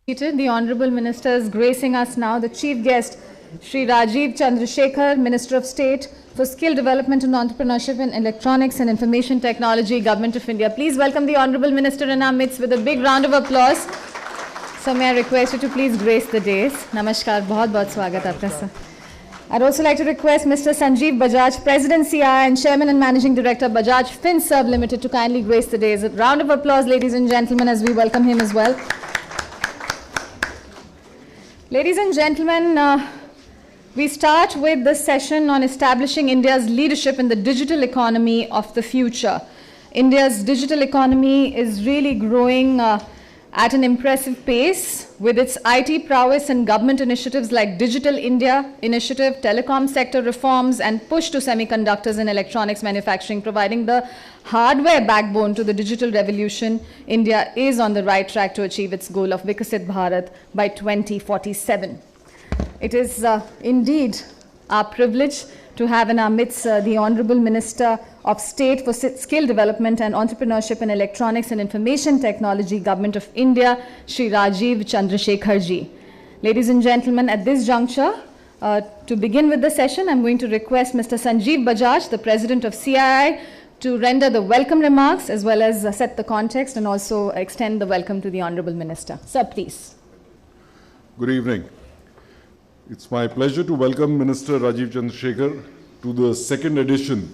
The Honorable Minister is gracing us now. The Chief Guest, Shri Rajiv Chandrasekhar, Minister of State for Skill Development and Entrepreneurship in Electronics and Information Technology, Government of India. Please welcome the Honorable Minister in our midst with a big round of applause. So may I request you to please grace the dais. Namaskar, bahut swagat aapka sir. I'd also like to request Mr. Sanjeev Bajaj, President CI and Chairman and Managing Director Bajaj FinServ Limited to kindly grace the dais. A round of applause, ladies and gentlemen, as we welcome him as well. Ladies and gentlemen, we start with this session on establishing India's leadership in the digital economy of the future. India's digital economy is really growing at an impressive pace with its IT prowess and government initiatives like Digital India Initiative, telecom sector reforms, and push to semiconductors and electronics manufacturing, providing the hardware backbone to the digital revolution. India is on the right track to achieve its goal of Viksit Bharat by 2047. It is indeed our privilege to have in our midst the Honorable Minister of State for Skill Development and Entrepreneurship in Electronics and Information Technology, Government of India, Shri Rajiv Chandrasekhar ji. Ladies and gentlemen, at this juncture, to begin with the session, I'm going to request Mr. Sanjeev Bajaj, the President of CII, to render the welcome remarks as well as set the context and also extend the welcome to the Honorable Minister. Sir, please. Good evening. It's my pleasure to welcome Minister Rajiv Chandrasekhar to the second edition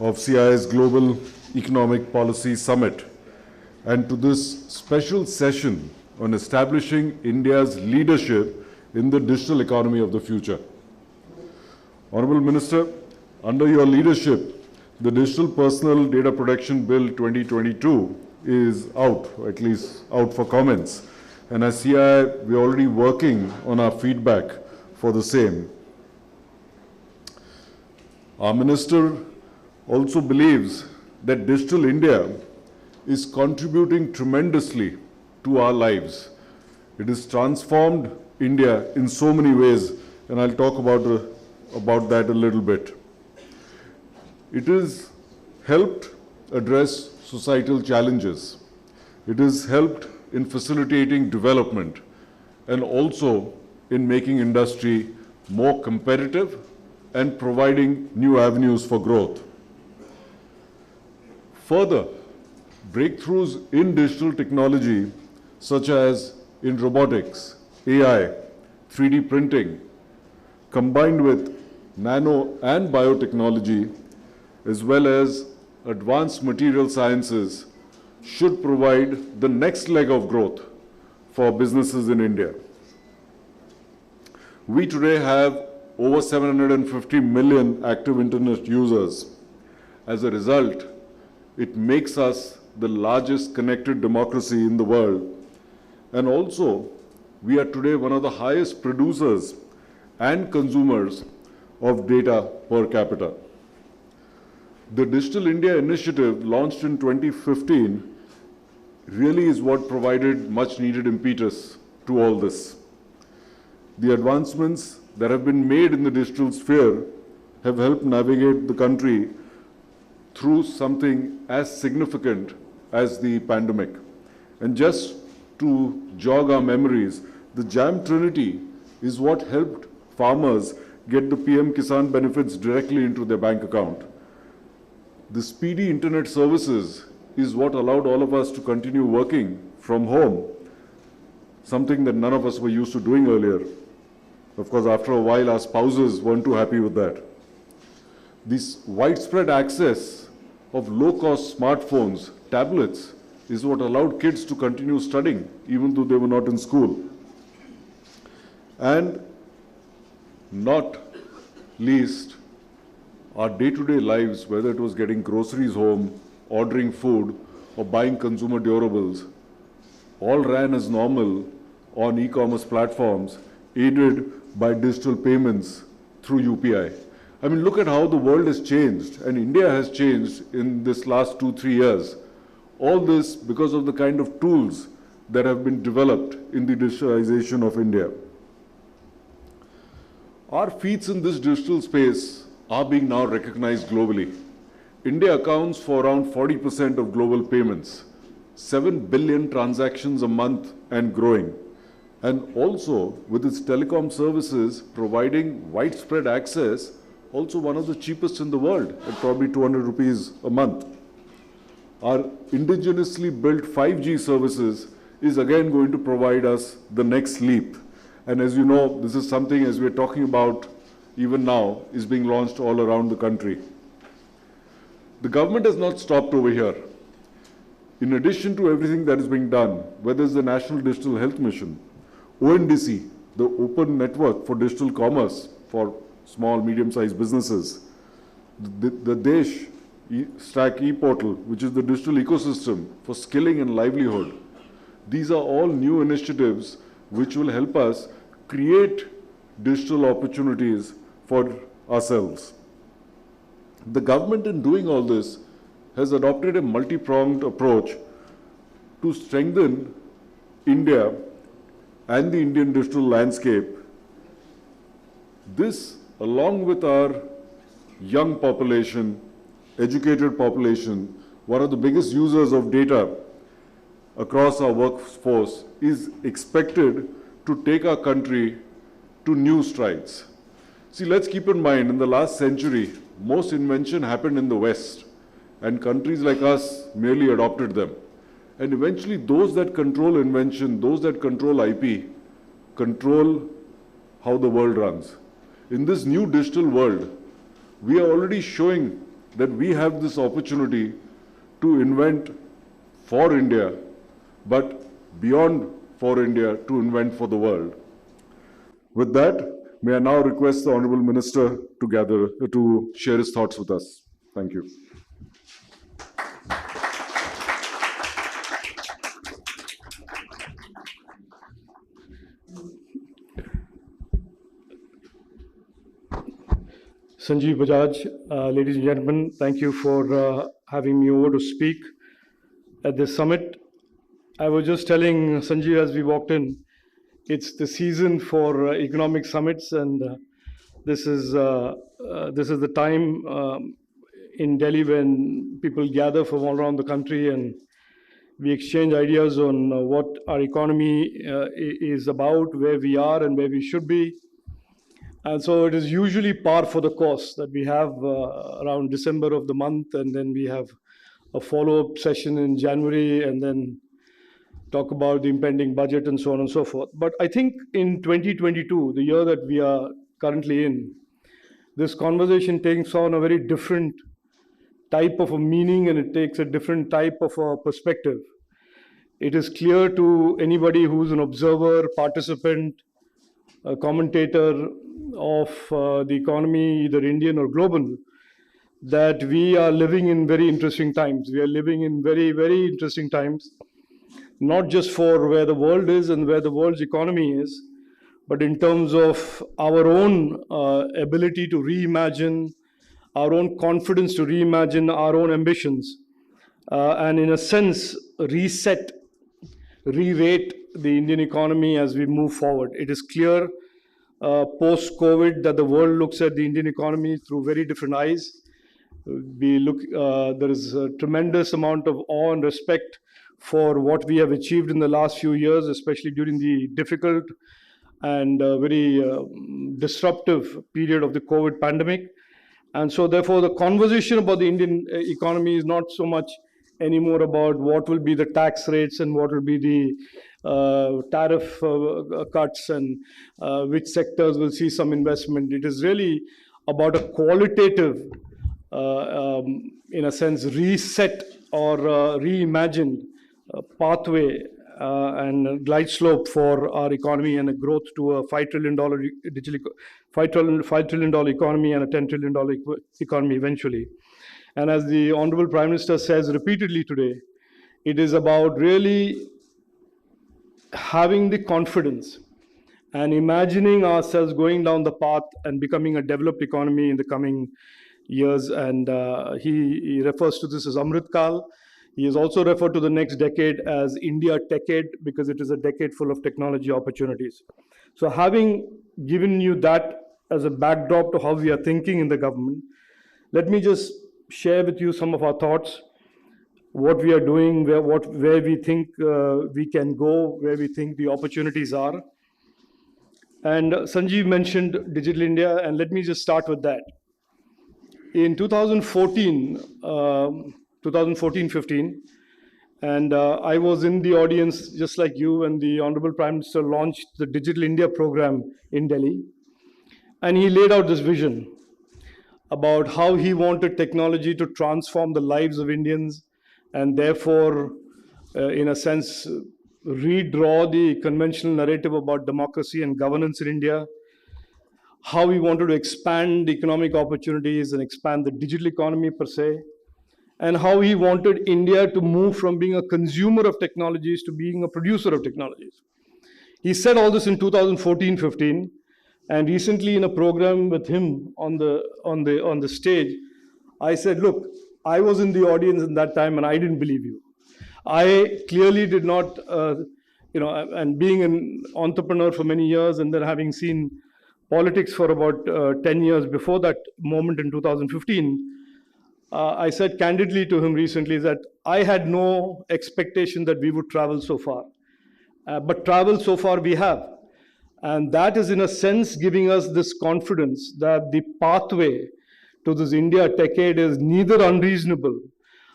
of CII's Global Economic Policy Summit and to this special session on establishing India's leadership in the digital economy of the future. Honorable Minister, under your leadership, the Digital Personal Data Protection Bill 2022 is out, or at least out for comments. And as CII, we're already working on our feedback for the same. Our minister also believes that Digital India is contributing tremendously to our lives. It has transformed India in so many ways, and I'll talk about that a little bit. It has helped address societal challenges. It has helped in facilitating development and also in making industry more competitive and providing new avenues for growth. Further, breakthroughs in digital technology, such as in robotics, AI, 3D printing, combined with nano and biotechnology, as well as advanced material sciences, should provide the next leg of growth for businesses in India. We today have over 750 million active internet users. As a result, it makes us the largest connected democracy in the world. And also, we are today one of the highest producers and consumers of data per capita. The Digital India Initiative, launched in 2015, really is what provided much needed impetus to all this. The advancements that have been made in the digital sphere have helped navigate the country through something as significant as the pandemic. And just to jog our memories, the JAM Trinity is what helped farmers get the PM Kisan benefits directly into their bank account. The speedy internet services is what allowed all of us to continue working from home, something that none of us were used to doing earlier. Of course, after a while, our spouses weren't too happy with that. This widespread access of low-cost smartphones, tablets, is what allowed kids to continue studying, even though they were not in school. And not least, our day-to-day lives, whether it was getting groceries home, ordering food, or buying consumer durables, all ran as normal on e-commerce platforms, aided by digital payments through UPI. I mean, look at how the world has changed, and India has changed in this last 2-3 years. All this because of the kind of tools that have been developed in the digitalization of India. Our feats in this digital space are being now recognized globally. India accounts for around 40% of global payments, 7 billion transactions a month and growing. and also with its telecom services providing widespread access, also one of the cheapest in the world at probably 200 rupees a month. Our indigenously built 5G services is again going to provide us the next leap. And as you know, this is something, as we're talking about even now, is being launched all around the country. The government has not stopped over here. In addition to everything that is being done, whether it's the National Digital Health Mission, ONDC, the Open Network for Digital Commerce for small, medium-sized businesses, the Desh Stack e-portal, which is the digital ecosystem for skilling and livelihood. These are all new initiatives which will help us create digital opportunities for ourselves. The government, in doing all this, has adopted a multi-pronged approach to strengthen India and the Indian digital landscape. This, along with our young population, educated population, one of the biggest users of data across our workforce, is expected to take our country to new strides. See, let's keep in mind, in the last century, most invention happened in the West, and countries like us merely adopted them. And eventually, those that control invention, those that control IP, control how the world runs. In this new digital world, we are already showing that we have this opportunity to invent for India, but beyond for India, to invent for the world. With that, may I now request the Honorable Minister to share his thoughts with us. Thank you. Sanjeev Bajaj, ladies and gentlemen, thank you for having me over to speak at this summit. I was just telling Sanjeev as we walked in, it's the season for economic summits, and this is the time in Delhi when people gather from all around the country and we exchange ideas on what our economy is about, where we are and where we should be. And so it is usually par for the course that we have around December of the month, and then we have a follow-up session in January, and then talk about the impending budget and so on and so forth. But I think in 2022, the year that we are currently in, this conversation takes on a very different type of a meaning, and it takes a different type of a perspective. It is clear to anybody who's an observer, participant, a commentator of the economy, either Indian or global, that we are living in very interesting times. We are living in very, very interesting times, not just for where the world is and where the world's economy is, but in terms of our own ability to reimagine, our own confidence to reimagine our own ambitions, and in a sense, reset, re-rate the Indian economy as we move forward. It is clear post-COVID that the world looks at the Indian economy through very different eyes. There is a tremendous amount of awe and respect for what we have achieved in the last few years, especially during the difficult and very disruptive period of the COVID pandemic. And so therefore, the conversation about the Indian economy is not so much anymore about what will be the tax rates and what will be the tariff cuts and which sectors will see some investment. It is really about a qualitative, in a sense, reset or reimagined pathway and glide slope for our economy and a growth to a $5 trillion $5 trillion economy and a $10 trillion economy eventually. And as the Honorable Prime Minister says repeatedly today, it is about really having the confidence and imagining ourselves going down the path and becoming a developed economy in the coming years. And he refers to this as Amrit Kal. He has also referred to the next decade as India Techade, because it is a decade full of technology opportunities. So having given you that as a backdrop to how we are thinking in the government, let me just share with you some of our thoughts, what we are doing, where we think we can go, where we think the opportunities are. And Sanjeev mentioned Digital India, and let me just start with that. In 2014-15, and I was in the audience just like you, and the Honorable Prime Minister launched the Digital India program in Delhi. And he laid out this vision about how he wanted technology to transform the lives of Indians and therefore, in a sense, redraw the conventional narrative about democracy and governance in India, how he wanted to expand economic opportunities and expand the digital economy per se, and how he wanted India to move from being a consumer of technologies to being a producer of technologies. He said all this in 2014-15, and recently in a program with him on the stage, I said, look, I was in the audience at that time and I didn't believe you. I clearly did not, and being an entrepreneur for many years and then having seen politics for about 10 years before that moment in 2015, I said candidly to him recently that I had no expectation that we would travel so far. But travel so far we have. And that is in a sense giving us this confidence that the pathway to this India decade is neither unreasonable,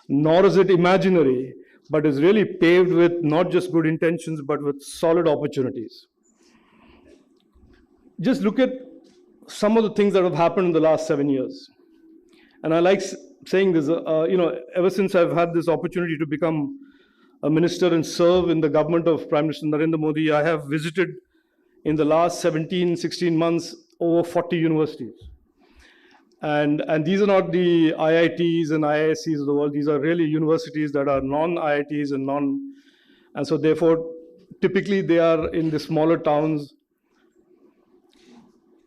nor is it imaginary, but is really paved with not just good intentions, but with solid opportunities. Just look at some of the things that have happened in the last 7 years. And I like saying this, ever since I've had this opportunity to become a minister and serve in the government of Prime Minister Narendra Modi, I have visited in the last 17, 16 months over 40 universities. And these are not the IITs and IISCs of the world. These are really universities that are non-IITs and so therefore, typically they are in the smaller towns.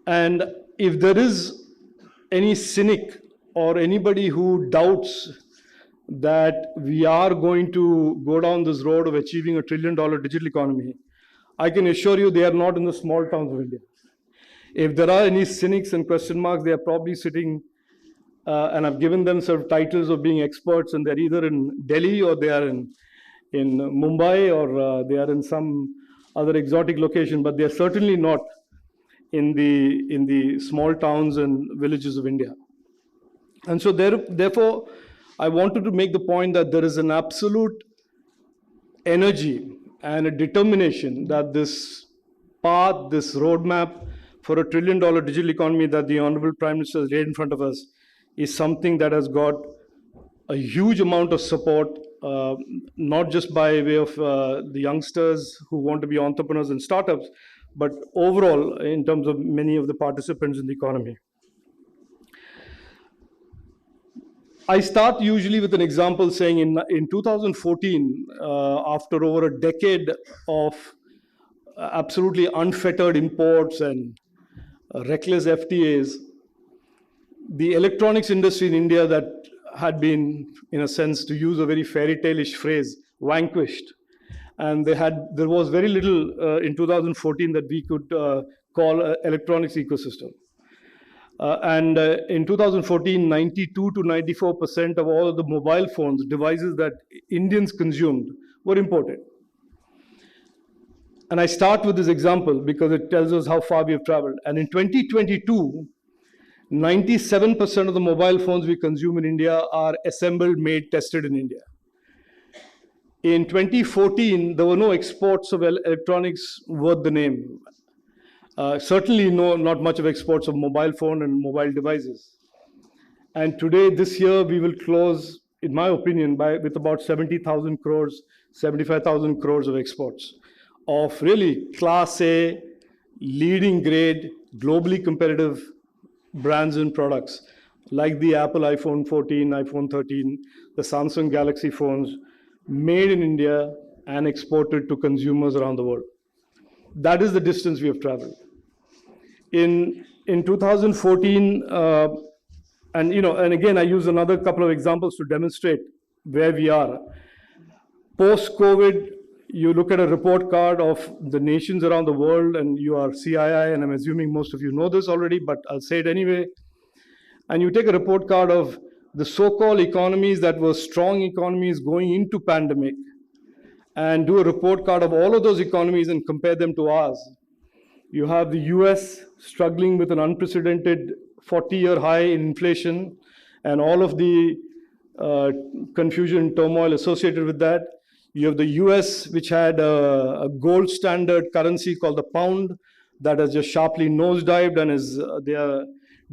And if there is any cynic or anybody who doubts that we are going to go down this road of achieving $1 trillion digital economy, I can assure you they are not in the small towns of India. If there are any cynics and question marks, they are probably sitting, and I've given them sort of titles of being experts, and they're either in Delhi or they are in Mumbai or they are in some other exotic location, but they are certainly not in the small towns and villages of India. And so therefore, I wanted to make the point that there is an absolute energy and a determination that this path, this roadmap for $1 trillion digital economy that the Honorable Prime Minister has laid in front of us is something that has got a huge amount of support, not just by way of the youngsters who want to be entrepreneurs and startups, but overall in terms of many of the participants in the economy. I start usually with an example saying in 2014, after over a decade of absolutely unfettered imports and reckless FTAs, the electronics industry in India that had been, in a sense, to use a very fairy tale-ish phrase, vanquished. And there was very little in 2014 that we could call an electronics ecosystem. In 2014, 92 to 94% of all of the mobile phones, devices that Indians consumed, were imported. And I start with this example because it tells us how far we have traveled. And in 2022, 97% of the mobile phones we consume in India are assembled, made, tested in India. In 2014, there were no exports of electronics worth the name. Certainly not much of exports of mobile phone and mobile devices. And today, this year, we will close, in my opinion, with about 70,000 crores, 75,000 crores of exports of really class A, leading grade, globally competitive brands and products like the Apple iPhone 14, iPhone 13, the Samsung Galaxy phones, made in India and exported to consumers around the world. That is the distance we have traveled. In 2014, and again, I use another couple of examples to demonstrate where we are. Post-COVID, you look at a report card of the nations around the world, and you are CII, and I'm assuming most of you know this already, but I'll say it anyway. And you take a report card of the so-called economies that were strong economies going into pandemic, and do a report card of all of those economies and compare them to ours. You have the US struggling with an unprecedented 40-year high in inflation and all of the confusion, turmoil associated with that. You have the US, which had a gold standard currency called the pound that has just sharply nosedived and they are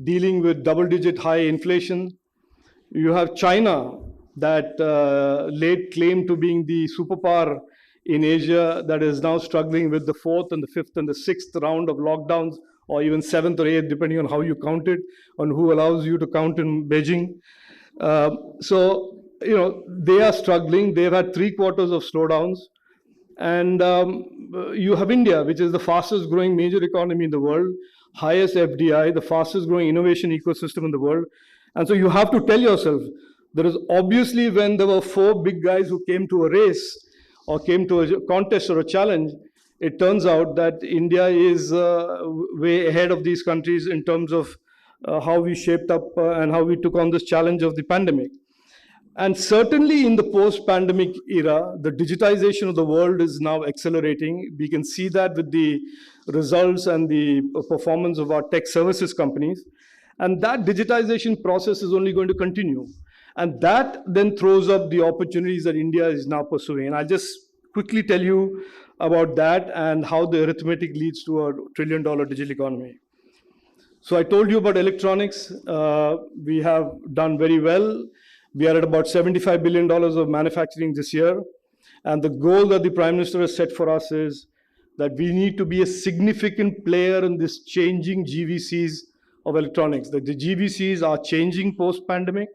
dealing with double-digit high inflation. You have China that laid claim to being the superpower in Asia that is now struggling with the fourth and the fifth and the sixth round of lockdowns, or even seventh or eighth, depending on how you count it, on who allows you to count in Beijing. So, they are struggling. They've had 3 quarters of slowdowns. And you have India, which is the fastest growing major economy in the world, highest FDI, the fastest growing innovation ecosystem in the world. And so you have to tell yourself, there is obviously, when there were 4 big guys who came to a race or came to a contest or a challenge, it turns out that India is way ahead of these countries in terms of how we shaped up and how we took on this challenge of the pandemic. And certainly in the post-pandemic era, the digitization of the world is now accelerating. We can see that with the results and the performance of our tech services companies. And that digitization process is only going to continue. And that then throws up the opportunities that India is now pursuing. And I'll just quickly tell you about that and how the arithmetic leads to a $1 trillion digital economy. So I told you about electronics. We have done very well. We are at about $75 billion of manufacturing this year. And the goal that the Prime Minister has set for us is that we need to be a significant player in this changing GVCs of electronics. That the GVCs are changing post-pandemic,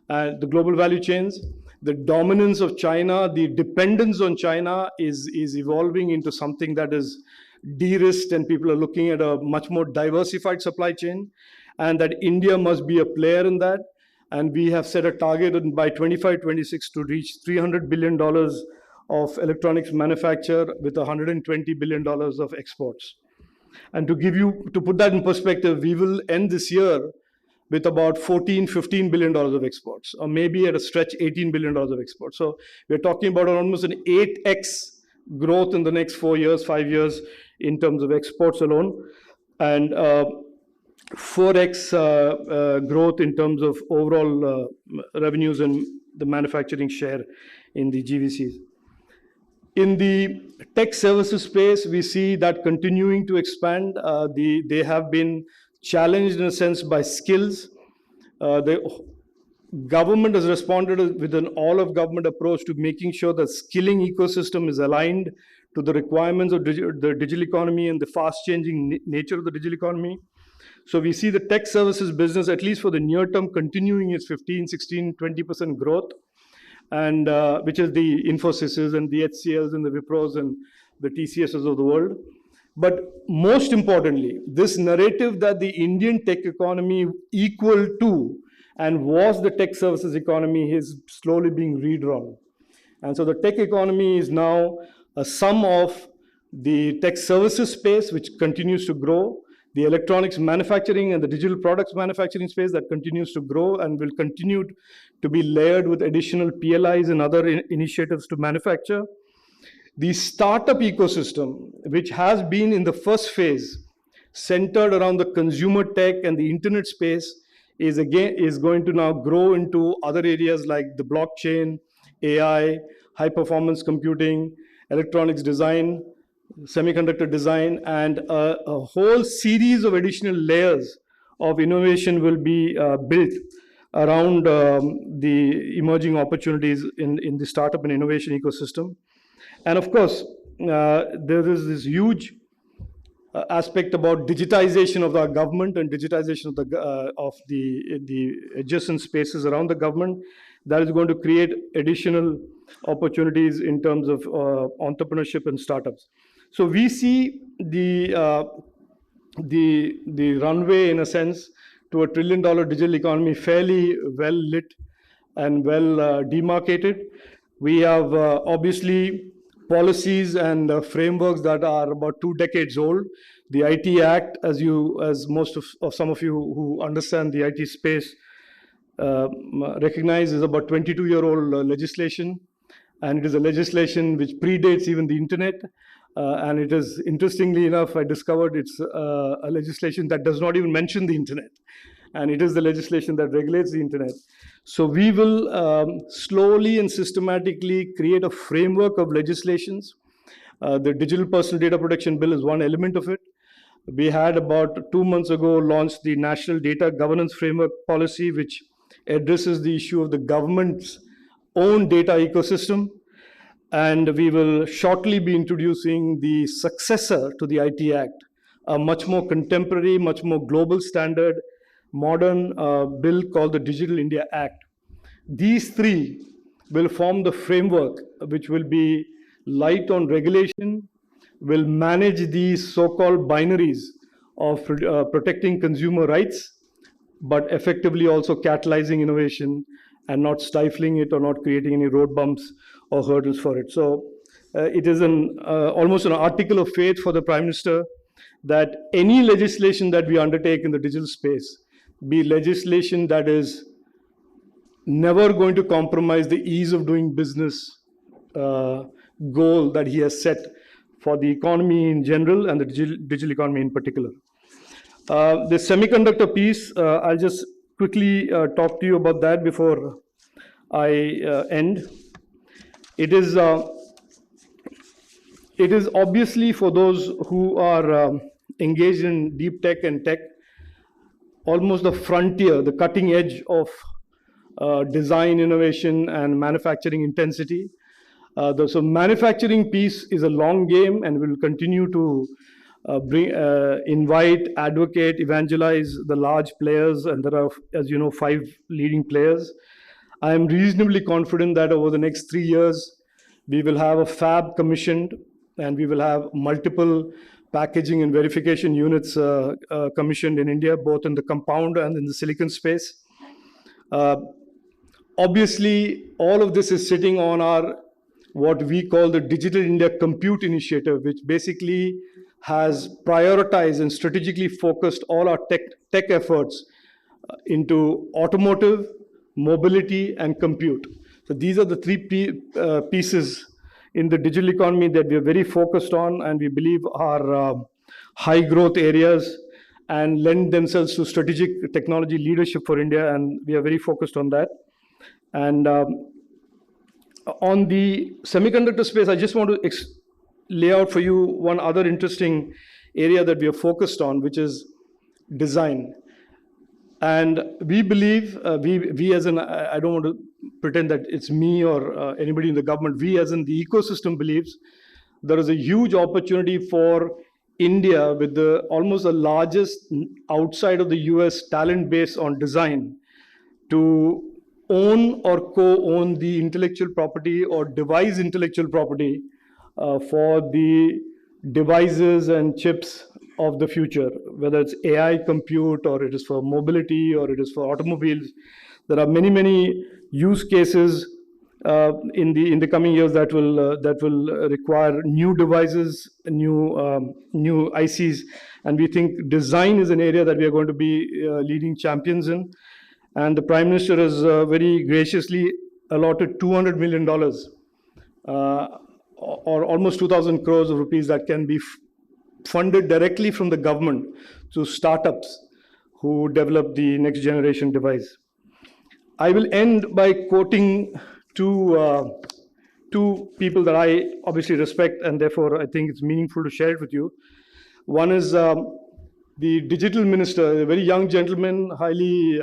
the global value chains. The dominance of China, the dependence on China is evolving into something that is de-risked, and people are looking at a much more diversified supply chain, and that India must be a player in that. And we have set a target by 25-26 to reach $300 billion of electronics manufacture with $120 billion of exports. And to put that in perspective, we will end this year with about $14-15 billion of exports, or maybe at a stretch $18 billion of exports. So we're talking about almost an 8x growth in the next 4 years, 5 years in terms of exports alone, and 4x growth in terms of overall revenues and the manufacturing share in the GVCs. In the tech services space, we see that continuing to expand. They have been challenged in a sense by skills. The government has responded with an all-of-government approach to making sure that skilling ecosystem is aligned to the requirements of the digital economy and the fast-changing nature of the digital economy. So we see the tech services business, at least for the near term, continuing its 15, 16, 20% growth, and which is the Infosys and the HCLs and the Wipros and the TCSs of the world. But most importantly, this narrative that the Indian tech economy equal to and was the tech services economy is slowly being redrawn. And so the tech economy is now a sum of the tech services space, which continues to grow, the electronics manufacturing and the digital products manufacturing space that continues to grow and will continue to be layered with additional PLIs and other initiatives to manufacture. The startup ecosystem, which has been in the first phase centered around the consumer tech and the internet space, is going to now grow into other areas like the blockchain, AI, high performance computing, electronics design, semiconductor design, and a whole series of additional layers of innovation will be built around the emerging opportunities in the startup and innovation ecosystem. And of course, there is this huge aspect about digitization of our government and digitization of the adjacent spaces around the government that is going to create additional opportunities in terms of entrepreneurship and startups. So we see the runway, in a sense, to a $1 trillion digital economy fairly well lit and well demarcated. We have obviously policies and frameworks that are about 2 decades old. The IT Act, as most of some of you who understand the IT space recognize, is about 22-year-old legislation, and it is a legislation which predates even the internet. And it is, interestingly enough, I discovered it's a legislation that does not even mention the internet. And it is the legislation that regulates the internet. So we will slowly and systematically create a framework of legislations. The Digital Personal Data Protection Bill is one element of it. We had about 2 months ago launched the National Data Governance Framework Policy, which addresses the issue of the government's own data ecosystem. And we will shortly be introducing the successor to the IT Act, a much more contemporary, much more global standard, modern bill called the Digital India Act. These three will form the framework which will be light on regulation, will manage these so-called binaries of protecting consumer rights, but effectively also catalyzing innovation and not stifling it or not creating any road bumps or hurdles for it. So it is almost an article of faith for the Prime Minister that any legislation that we undertake in the digital space be legislation that is never going to compromise the ease of doing business goal that he has set for the economy in general and the digital economy in particular. The semiconductor piece, I'll just quickly talk to you about that before I end. It is obviously, for those who are engaged in deep tech and tech, almost the frontier, the cutting edge of design, innovation, and manufacturing intensity. So manufacturing piece is a long game, and we will continue to invite, advocate, evangelize the large players, and there are, as you know, 5 leading players. I am reasonably confident that over the next 3 years, we will have a fab commissioned, and we will have multiple packaging and verification units commissioned in India, both in the compound and in the silicon space. Obviously, all of this is sitting on our, what we call the Digital India Compute Initiative, which basically has prioritized and strategically focused all our tech efforts into automotive, mobility, and compute. So these are the 3 pieces in the digital economy that we are very focused on, and we believe are high growth areas and lend themselves to strategic technology leadership for India, and we are very focused on that. And on the semiconductor space, I just want to lay out for you one other interesting area that we are focused on, which is design. And we believe, we as in, I don't want to pretend that it's me or anybody in the government, we as in the ecosystem believes there is a huge opportunity for India with almost the largest outside of the US talent base on design to own or co-own the intellectual property or devise intellectual property for the devices and chips of the future, whether it's AI compute or it is for mobility or it is for automobiles. There are many, many use cases in the coming years that will require new devices, new ICs, and we think design is an area that we are going to be leading champions in. And the Prime Minister has very graciously allotted $200 million, or almost 2,000 crores of rupees that can be funded directly from the government to startups who develop the next generation device. I will end by quoting two people that I obviously respect, and therefore I think it's meaningful to share it with you. One is the digital minister, a very young gentleman, highly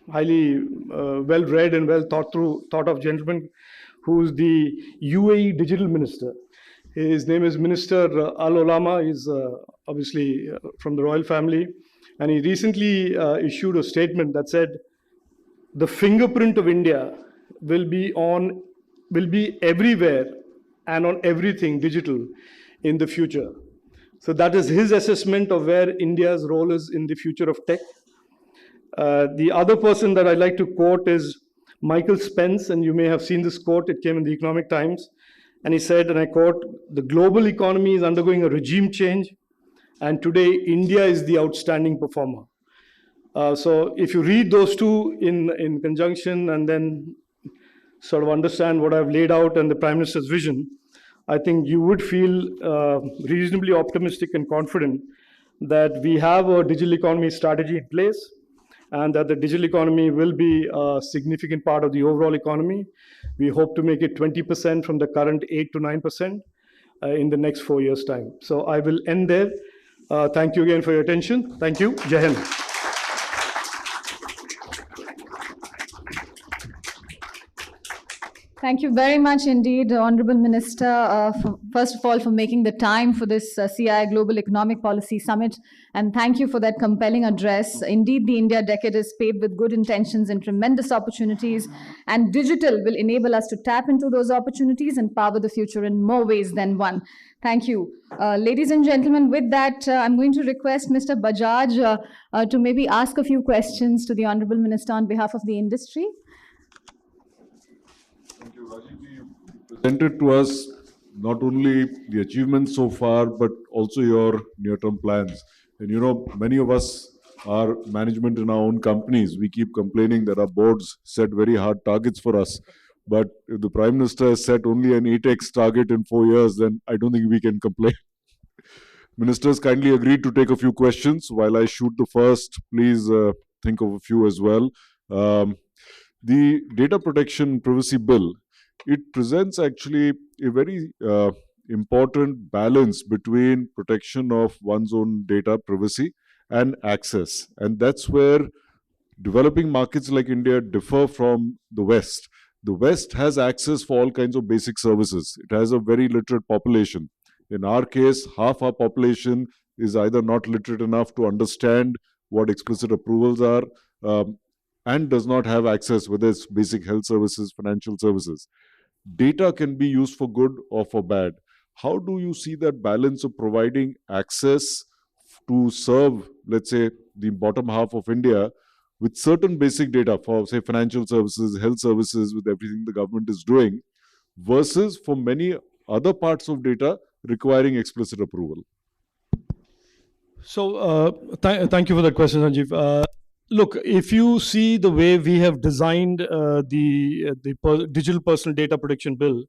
well-read and well thought of gentleman, who's the UAE digital minister. His name is Minister Al-Olama. He's obviously from the royal family, and he recently issued a statement that said, the fingerprint of India will be everywhere and on everything digital in the future. So that is his assessment of where India's role is in the future of tech. The other person that I'd like to quote is Michael Spence, and you may have seen this quote. It came in the Economic Times, and he said, and I quote, "The global economy is undergoing a regime change, and today India is the outstanding performer." So if you read those two in conjunction and then sort of understand what I've laid out and the Prime Minister's vision, I think you would feel reasonably optimistic and confident that we have a digital economy strategy in place and that the digital economy will be a significant part of the overall economy. We hope to make it 20% from the current 8 to 9% in the next 4 years' time. So I will end there. Thank you again for your attention. Thank you. Jai Hind. Thank you very much indeed, Honorable Minister, first of all, for making the time for this CI Global Economic Policy Summit. And thank you for that compelling address. Indeed, the India decade is paved with good intentions and tremendous opportunities. And digital will enable us to tap into those opportunities and power the future in more ways than one. Thank you. Ladies and gentlemen, with that, I'm going to request Mr. Bajaj to maybe ask a few questions to the Honorable Minister on behalf of the industry. Thank you, Rajiv. You presented to us not only the achievements so far, but also your near-term plans. And you know, many of us are management in our own companies. We keep complaining that our boards set very hard targets for us. But if the Prime Minister has set only an 8x target in 4 years, then I don't think we can complain. Ministers kindly agreed to take a few questions. While I shoot the first, please think of a few as well. The Data Protection Privacy Bill, it presents actually a very important balance between protection of one's own data privacy and access. And that's where developing markets like India differ from the West. The West has access for all kinds of basic services. It has a very literate population. In our case, half our population is either not literate enough to understand what explicit approvals are, and does not have access, whether it's basic health services, financial services. Data can be used for good or for bad. How do you see that balance of providing access to serve, let's say, the bottom half of India with certain basic data for, say, financial services, health services, with everything the government is doing, versus for many other parts of data requiring explicit approval? So thank you for that question, Sanjeev. Look, if you see the way we have designed the Digital Personal Data Protection Bill,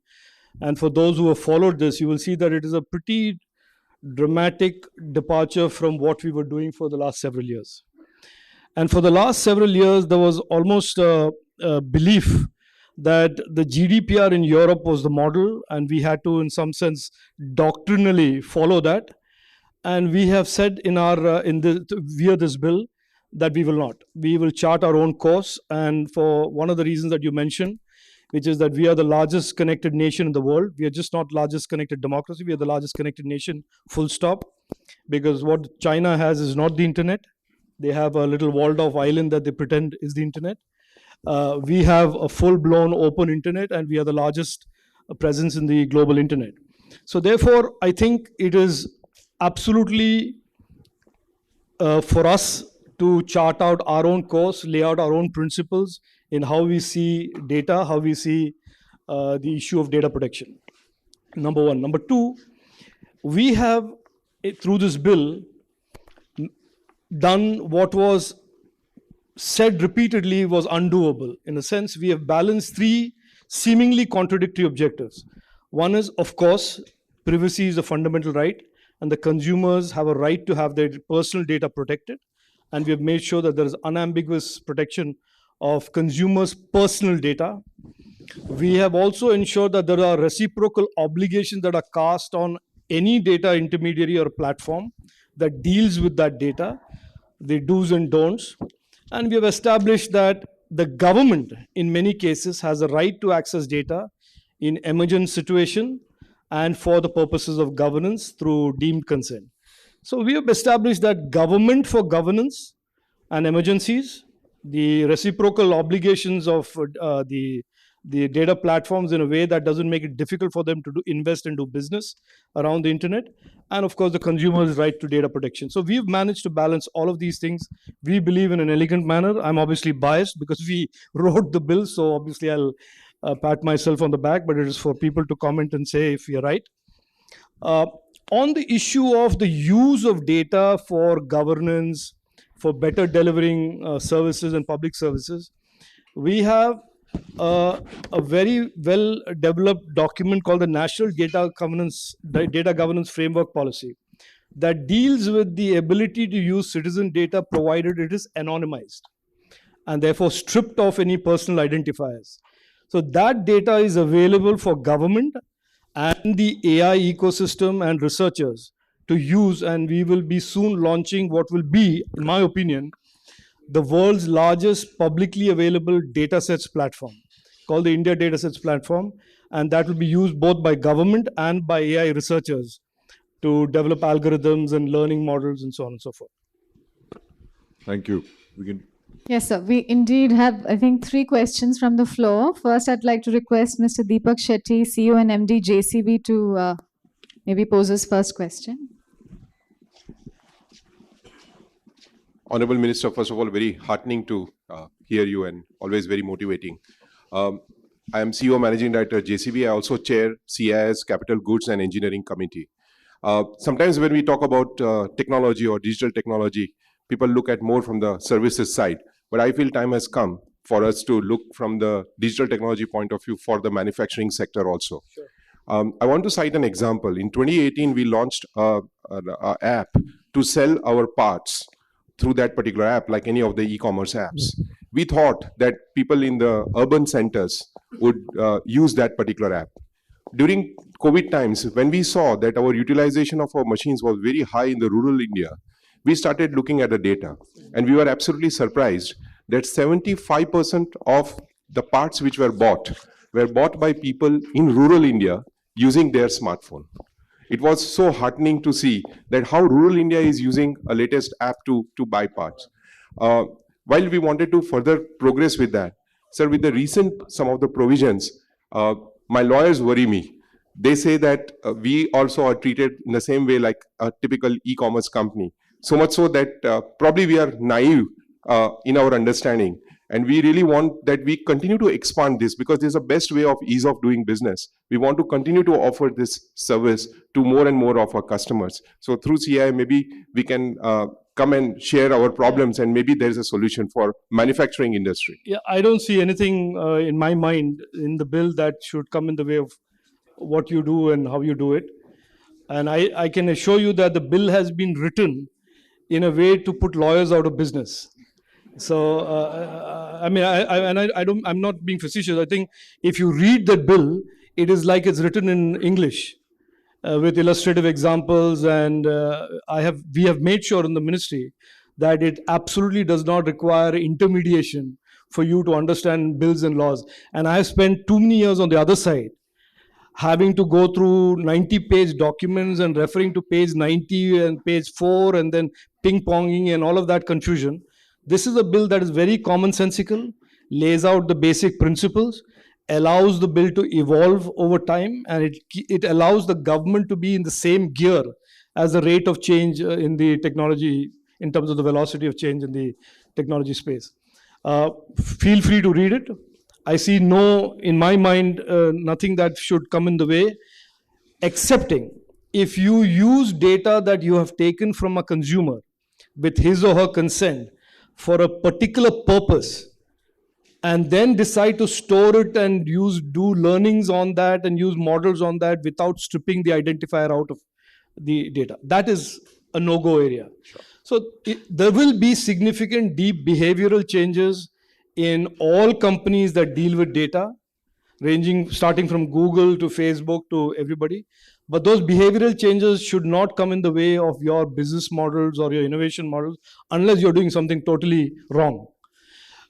and for those who have followed this, you will see that it is a pretty dramatic departure from what we were doing for the last several years. And for the last several years, there was almost a belief that the GDPR in Europe was the model, and we had to, in some sense, doctrinally follow that. And we have said via this bill that we will not. We will chart our own course. And for one of the reasons that you mentioned, which is that we are the largest connected nation in the world. We are just not largest connected democracy. We are the largest connected nation, full stop. Because what China has is not the internet. They have a little walled off island that they pretend is the internet. We have a full-blown open internet, and we are the largest presence in the global internet. So therefore, I think it is absolutely for us to chart out our own course, lay out our own principles in how we see data, how we see the issue of data protection. Number one. Number two, we have, through this bill, done what was said repeatedly was undoable. In a sense, we have balanced three seemingly contradictory objectives. One is, of course, privacy is a fundamental right, and the consumers have a right to have their personal data protected. And we have made sure that there is unambiguous protection of consumers' personal data. We have also ensured that there are reciprocal obligations that are cast on any data intermediary or platform that deals with that data, the do's and don'ts. And we have established that the government, in many cases, has a right to access data in emergent situation and for the purposes of governance through deemed consent. So we have established that government for governance and emergencies, the reciprocal obligations of the data platforms in a way that doesn't make it difficult for them to invest and do business around the internet, and of course the consumer's right to data protection. So we've managed to balance all of these things, we believe, in an elegant manner. I'm obviously biased because we wrote the bill, so obviously I'll pat myself on the back, but it is for people to comment and say if we are right. On the issue of the use of data for governance, for better delivering services and public services, we have a very well developed document called the National Data Governance Framework Policy that deals with the ability to use citizen data provided it is anonymized and therefore stripped of any personal identifiers. So that data is available for government and the AI ecosystem and researchers to use, and we will be soon launching what will be, in my opinion, the world's largest publicly available datasets platform called the India Datasets Platform, and that will be used both by government and by AI researchers to develop algorithms and learning models and so on and so forth. Thank you. We can. Yes, sir. We indeed have, I think, 3 questions from the floor. First, I'd like to request Mr. Deepak Shetty, CEO and MD, JCB, to maybe pose his first question. Honorable Minister, first of all, very heartening to hear you and always very motivating. I am CEO Managing Director JCB. I also chair CIS Capital Goods and Engineering Committee. Sometimes when we talk about technology or digital technology, people look at more from the services side. But I feel time has come for us to look from the digital technology point of view for the manufacturing sector also. Sure. I want to cite an example. In 2018, we launched an app to sell our parts through that particular app, like any of the e-commerce apps. We thought that people in the urban centers would use that particular app. During COVID times, when we saw that our utilization of our machines was very high in the rural India, we started looking at the data, and we were absolutely surprised that 75% of the parts which were bought by people in rural India using their smartphone. It was so heartening to see that how rural India is using a latest app to buy parts. While we wanted to further progress with that, sir, with the recent some of the provisions, my lawyers worry me. They say that we also are treated in the same way like a typical e-commerce company. So much so that probably we are naive in our understanding. And we really want that we continue to expand this because this is the best way of ease of doing business. We want to continue to offer this service to more and more of our customers. So through CI, maybe we can come and share our problems and maybe there is a solution for manufacturing industry. Yeah, I don't see anything in my mind in the bill that should come in the way of what you do and how you do it. And I can assure you that the bill has been written in a way to put lawyers out of business. So, I mean, I'm not being facetious. I think if you read the bill, it is like it's written in English with illustrative examples. And we have made sure in the ministry that it absolutely does not require intermediation for you to understand bills and laws. And I have spent too many years on the other side, having to go through 90-page documents and referring to page 90 and page 4 and then ping-ponging and all of that confusion. This is a bill that is very commonsensical, lays out the basic principles, allows the bill to evolve over time, and it allows the government to be in the same gear as the rate of change in the technology, in terms of the velocity of change in the technology space. Feel free to read it. I see in my mind, nothing that should come in the way, excepting if you use data that you have taken from a consumer with his or her consent for a particular purpose, and then decide to store it and do learnings on that and use models on that without stripping the identifier out of the data. That is a no-go area. Sure. So there will be significant deep behavioral changes in all companies that deal with data, starting from Google to Facebook to everybody. But those behavioral changes should not come in the way of your business models or your innovation models unless you're doing something totally wrong.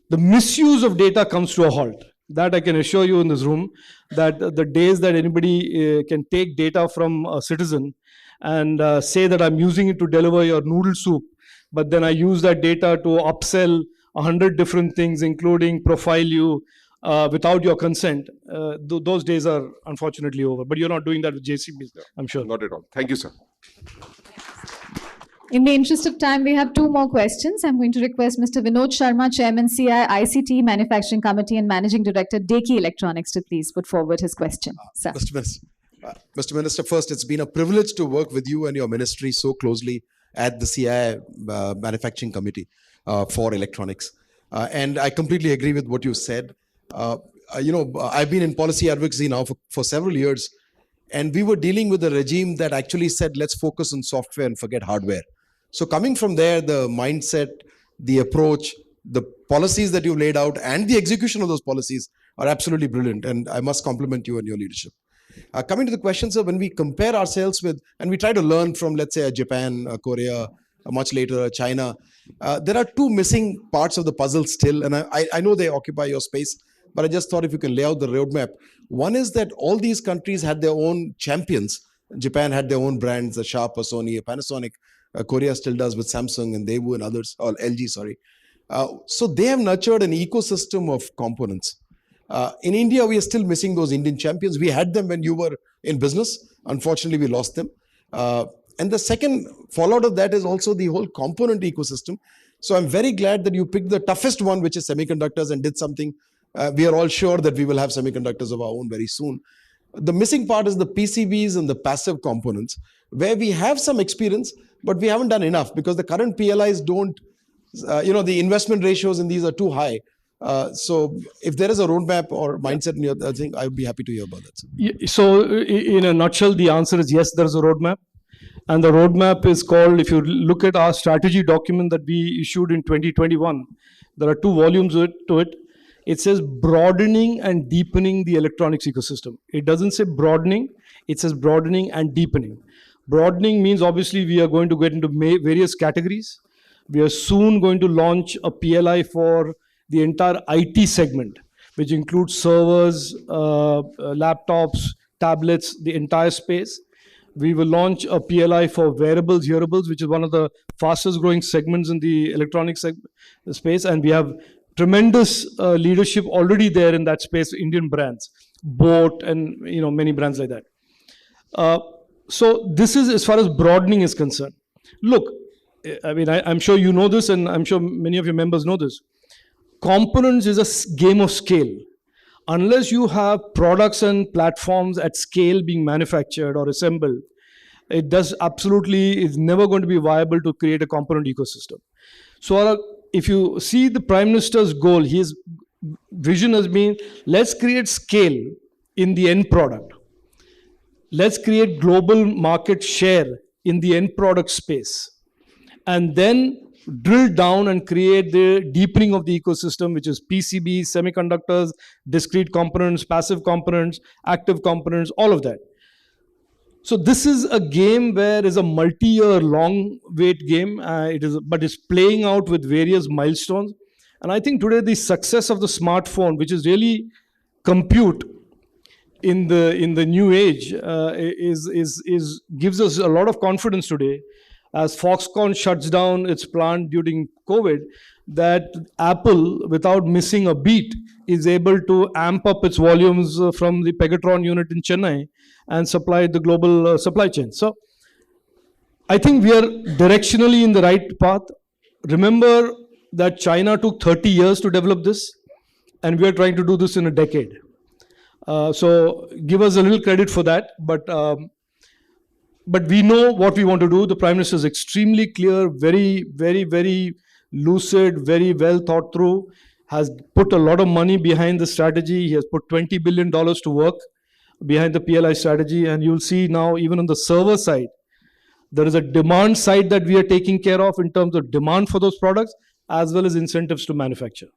The misuse of data comes to a halt. That I can assure you in this room, that the days that anybody can take data from a citizen and say that I'm using it to deliver your noodle soup, but then I use that data to upsell 100 different things, including profile you without your consent, those days are unfortunately over. But you're not doing that with JCB, I'm sure. Not at all. Thank you, sir. In the interest of time, we have 2 more questions. I'm going to request Mr. Vinod Sharma, Chairman, CI ICT Manufacturing Committee and Managing Director, Deki Electronics, to please put forward his question. Sir. Mr. Minister, first, it's been a privilege to work with you and your ministry so closely at the CI Manufacturing Committee for electronics. And I completely agree with what you said. I've been in policy advocacy now for several years, and we were dealing with a regime that actually said, let's focus on software and forget hardware. So coming from there, the mindset, the approach, the policies that you've laid out, and the execution of those policies are absolutely brilliant. And I must compliment you and your leadership. Coming to the question, sir, when we compare ourselves with, and we try to learn from, let's say, Japan, Korea, much later, China, there are two missing parts of the puzzle still. And I know they occupy your space, but I just thought if you can lay out the roadmap. One is that all these countries had their own champions. Japan had their own brands, a Sharp, a Sony, a Panasonic. Korea still does with Samsung and Daewoo and others, or LG, sorry. So they have nurtured an ecosystem of components. In India, we are still missing those Indian champions. We had them when you were in business. Unfortunately, we lost them. And the second fallout of that is also the whole component ecosystem. So I'm very glad that you picked the toughest one, which is semiconductors, and did something. We are all sure that we will have semiconductors of our own very soon. The missing part is the PCBs and the passive components, where we have some experience, but we haven't done enough because the current PLIs don't, the investment ratios in these are too high. So if there is a roadmap or mindset in your thing, I would be happy to hear about that. Sir. So in a nutshell, the answer is yes, there is a roadmap. And the roadmap is called, if you look at our strategy document that we issued in 2021, there are 2 volumes to it. It says broadening and deepening the electronics ecosystem. It doesn't say broadening, it says broadening and deepening. Broadening means obviously we are going to get into various categories. We are soon going to launch a PLI for the entire IT segment, which includes servers, laptops, tablets, the entire space. We will launch a PLI for wearables, hearables, which is one of the fastest growing segments in the electronics space. And we have tremendous leadership already there in that space, Indian brands, Boat and many brands like that. So this is as far as broadening is concerned. Look, I mean, I'm sure you know this, and I'm sure many of your members know this. Components is a game of scale. Unless you have products and platforms at scale being manufactured or assembled, it is never going to be viable to create a component ecosystem. So if you see the Prime Minister's goal, his vision has been, let's create scale in the end product. Let's create global market share in the end product space. And then drill down and create the deepening of the ecosystem, which is PCBs, semiconductors, discrete components, passive components, active components, all of that. So this is a game where it's a multi-year long wait game. But it's playing out with various milestones. And I think today the success of the smartphone, which is really compute in the new age, gives us a lot of confidence today. As Foxconn shuts down its plant during COVID, that Apple, without missing a beat, is able to amp up its volumes from the Pegatron unit in Chennai and supply the global supply chain. So I think we are directionally in the right path. Remember that China took 30 years to develop this, and we are trying to do this in a decade. So give us a little credit for that, but we know what we want to do. The Prime Minister is extremely clear, very, very, very lucid, very well thought through, has put a lot of money behind the strategy. He has put $20 billion to work behind the PLI strategy. And you'll see now, even on the server side, there is a demand side that we are taking care of in terms of demand for those products, as well as incentives to manufacture.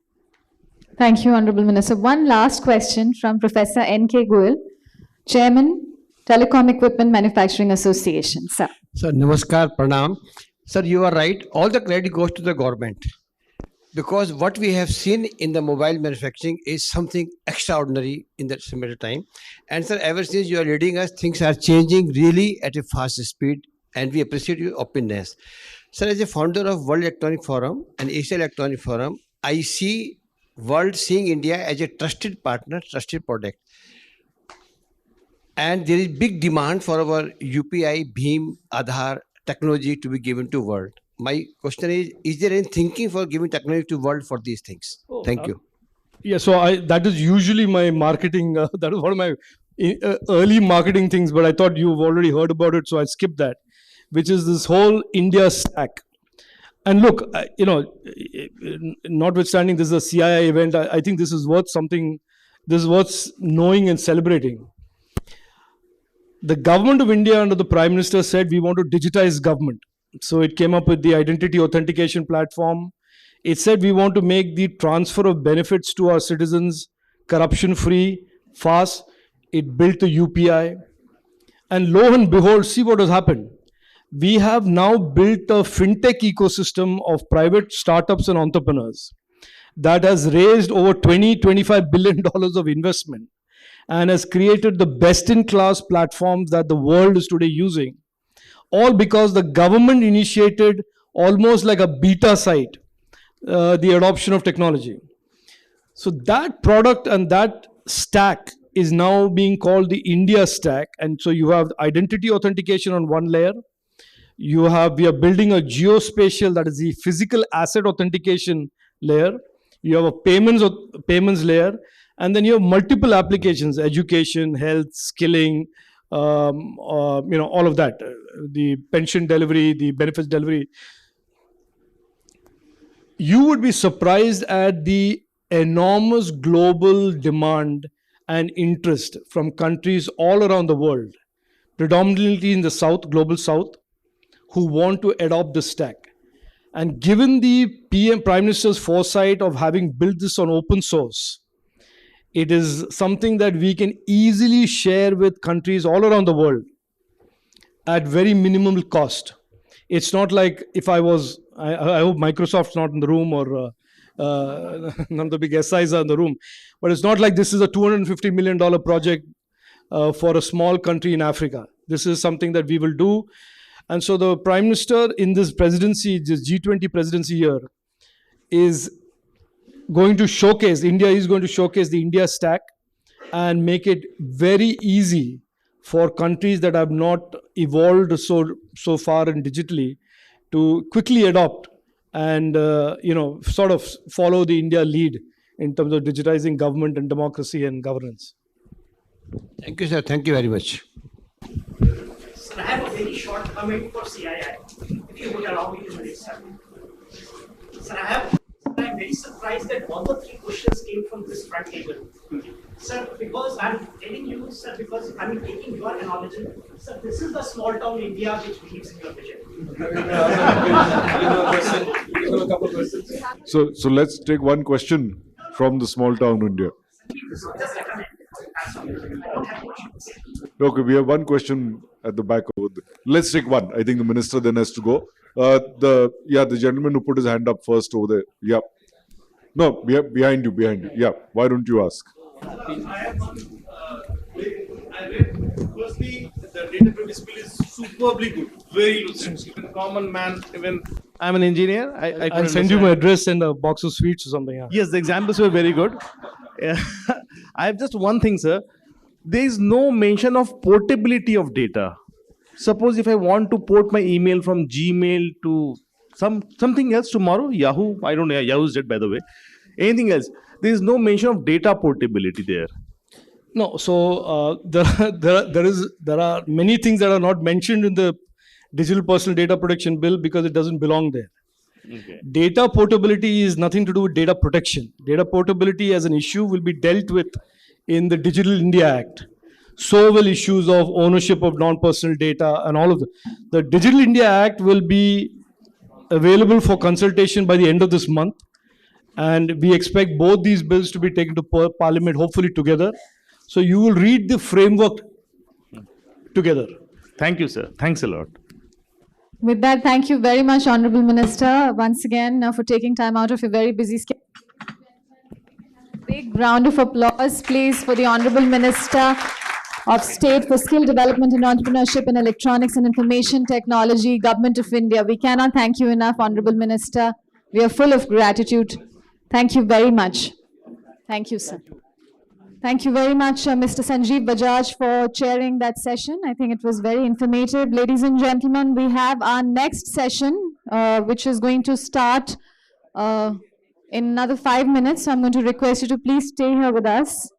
Thank you, Honorable Minister. One last question from Professor N.K. Goyal, Chairman, Telecom Equipment Manufacturing Association. Sir. Sir, namaskar, pranam. Sir, you are right. All the credit goes to the government. Because what we have seen in the mobile manufacturing is something extraordinary in that similar time. And sir, ever since you are leading us, things are changing really at a fast speed, and we appreciate your openness. Sir, as a founder of World Electronic Forum and Asia Electronic Forum, I see world seeing India as a trusted partner, trusted product. And there is big demand for our UPI, BHIM, Aadhaar technology to be given to world. My question is there any thinking for giving technology to world for these things? Thank you. Yeah, so that is usually my marketing, that is one of my early marketing things, but I thought you've already heard about it, so I skipped that, which is this whole India stack. And look, notwithstanding this is a CII event, I think this is worth something This is worth knowing and celebrating. The government of India under the Prime Minister said we want to digitize government. So it came up with the identity authentication platform. It said we want to make the transfer of benefits to our citizens corruption-free, fast. It built the UPI. And lo and behold, see what has happened. We have now built a fintech ecosystem of private startups and entrepreneurs that has raised over $25 billion of investment and has created the best-in-class platforms that the world is today using. All because the government initiated almost like a beta site, the adoption of technology. So that product and that stack is now being called the India stack. And so you have identity authentication on one layer. We are building a geospatial, that is the physical asset authentication layer. You have a payments layer. And then you have multiple applications, education, health, skilling, all of that, the pension delivery, the benefits delivery. You would be surprised at the enormous global demand and interest from countries all around the world, predominantly in the South, global South, who want to adopt this stack. And given the Prime Minister's foresight of having built this on open source, it is something that we can easily share with countries all around the world at very minimal cost. It's not like if I hope Microsoft's not in the room or none of the big SIs are in the room, but it's not like this is a $250 million project for a small country in Africa. This is something that we will do. And so the Prime Minister in this presidency, this G20 presidency year, is going to showcase, India is going to showcase the India stack and make it very easy for countries that have not evolved so far and digitally to quickly adopt and sort of follow the India lead in terms of digitizing government and democracy and governance. Thank you, sir. Thank you very much. Sir, I have a very short comment for CII, if you would allow me to raise that. Sir, I'm very surprised that all the three questions came from this front table. Sir, because I'm telling you, sir, because I'm taking your analogy, sir, this is the small town India which believes in your vision. So let's take one question from the small town India. Okay, we have one question at the back over there. Let's take one. I think the minister then has to go. The gentleman who put his hand up first over there. Yeah. No, behind you. Yeah. Why don't you ask? I read firstly the data privacy bill is superbly good, very good. Even common man, even I'm an engineer. I'll send you my address and a box of sweets or something. Yeah. Yes, the examples were very good. I have just one thing, sir. There is no mention of portability of data. Suppose if I want to port my email from Gmail to something else tomorrow, Yahoo, I don't know, Yahoo's dead by the way. Anything else? There is no mention of data portability there. No, so there are many things that are not mentioned in the Digital Personal Data Protection Bill because it doesn't belong there. Okay. Data portability is nothing to do with data protection. Data portability as an issue will be dealt with in the Digital India Act. So will issues of ownership of non-personal data and all of that. The Digital India Act will be available for consultation by the end of this month. And we expect both these bills to be taken to Parliament, hopefully together. So you will read the framework together. Thank you, sir. Thanks a lot. With that, thank you very much, Honorable Minister, once again for taking time out of your very busy schedule. Big round of applause, please, for the Honorable Minister of State for Skill Development and Entrepreneurship in Electronics and Information Technology, Government of India. We cannot thank you enough, Honorable Minister. We are full of gratitude. Thank you very much. Thank you, sir. Thank you very much, Mr. Sanjeev Bajaj, for chairing that session. I think it was very informative. Ladies and gentlemen, we have our next session, which is going to start in another 5 minutes. So I'm going to request you to please stay here with us.